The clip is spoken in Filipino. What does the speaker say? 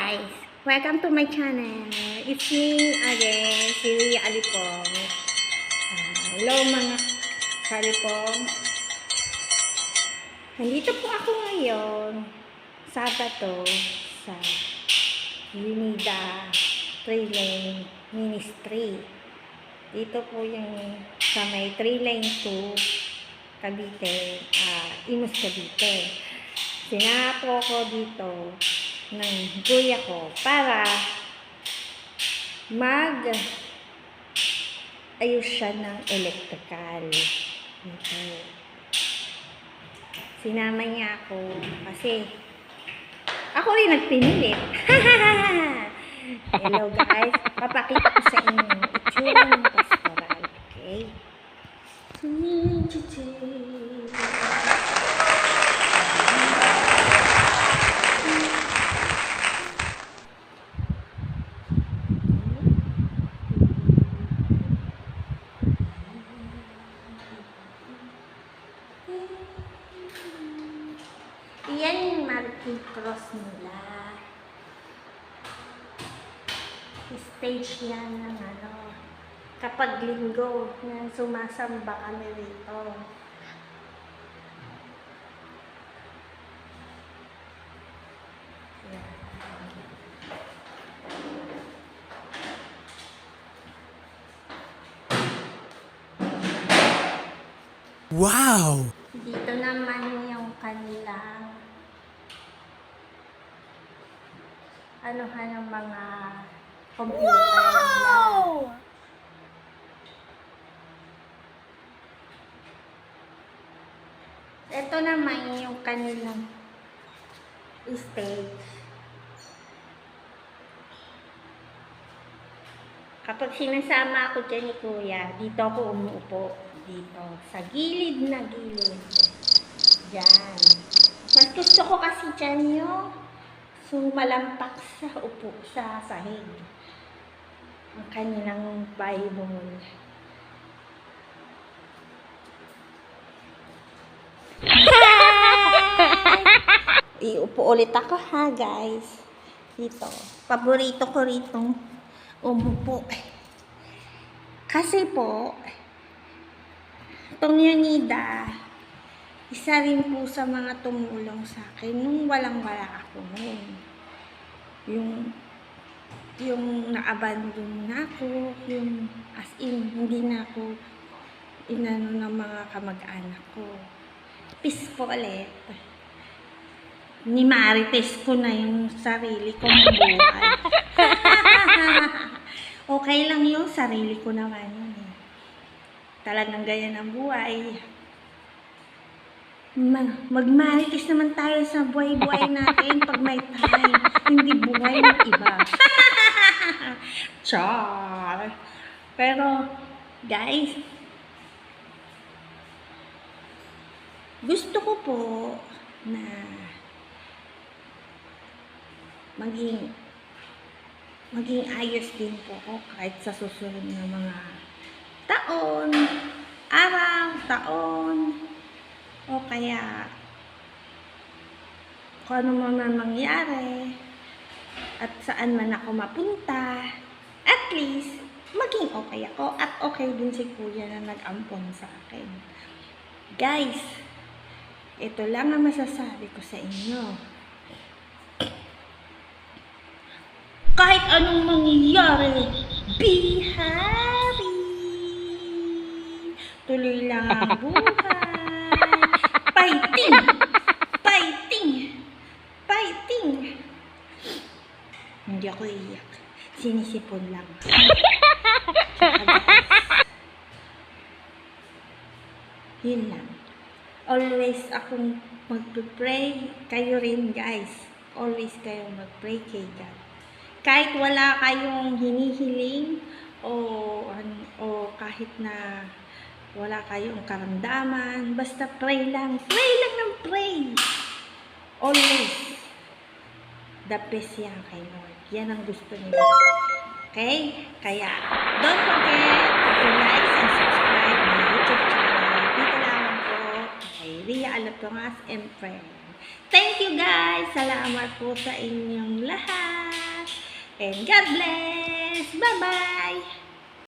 guys! Welcome to my channel. It's me again, si Ria Alipong. Hello mga Alipong. Nandito po ako ngayon, Sabado, sa Unida Three-Lane Ministry. Dito po yung sa may 3-lane 2, Cavite, Imus Cavite. Sinapo ko dito ng kuya ko para ayos siya ng electrical. Okay. Sinama niya ako kasi ako rin nagpinilit. Hello guys, papakita ko sa inyo itsura ng pastoral. Okay? Iyan yung marking cross nila. Stage yan ng kapag linggo na sumasamba kami rito. Wow! Dito naman yung kanilang ng mga computer. Wow! Ito naman yung kanilang stage. Kapag sinasama ako dyan ni Kuya, dito ako umuupo. Dito. Sa gilid na gilid. Diyan. Mas gusto ko kasi dyan yung sumalampak sa upo, sa sahig. Ang kanilang Bible. Iupo ulit ako ha guys. Dito. Paborito ko ritong umupo. Kasi po, itong Unida, isa rin po sa mga tumulong sa akin nung walang-wala ako noon. Yung na-abandon na ako, yung as in, hindi na ako inano ng mga kamag-anak ko. Peace po ulit. Ni Marites ko na yung sarili kong buhay. Okay lang yung sarili ko naman. Talagang ganyan ang buhay. Mag-marites naman tayo sa buhay-buhay natin pag may time. Hindi buhay ng iba. Char! Pero, guys, gusto ko po na maging ayos din po ako kahit sa susunod na mga taon, araw, taon, o kaya kung ano man mangyari at saan man ako mapunta, at least maging okay ako at okay din si Kuya na nag-ampon sa akin. Guys, ito lang ang masasabi ko sa inyo. Kahit anong mangyayari, be happy. Tuloy lang ang buhay. Fighting! Fighting! Fighting! Hindi ako iyak. Sinisipon lang. Yun lang. Always akong mag-pray. Kayo rin guys. Always kayong mag-pray kay God. Kahit wala kayong hinihiling o kahit na wala kayong karamdaman, basta pray lang. Pray lang ng pray. Always. The best yan kay Lord. Yan ang gusto niyo. Okay? Kaya, don't forget to like and subscribe my YouTube channel. Dito lang po kay Ria Alipong and friend. Thank you guys! Salamat po sa inyong lahat! And God bless!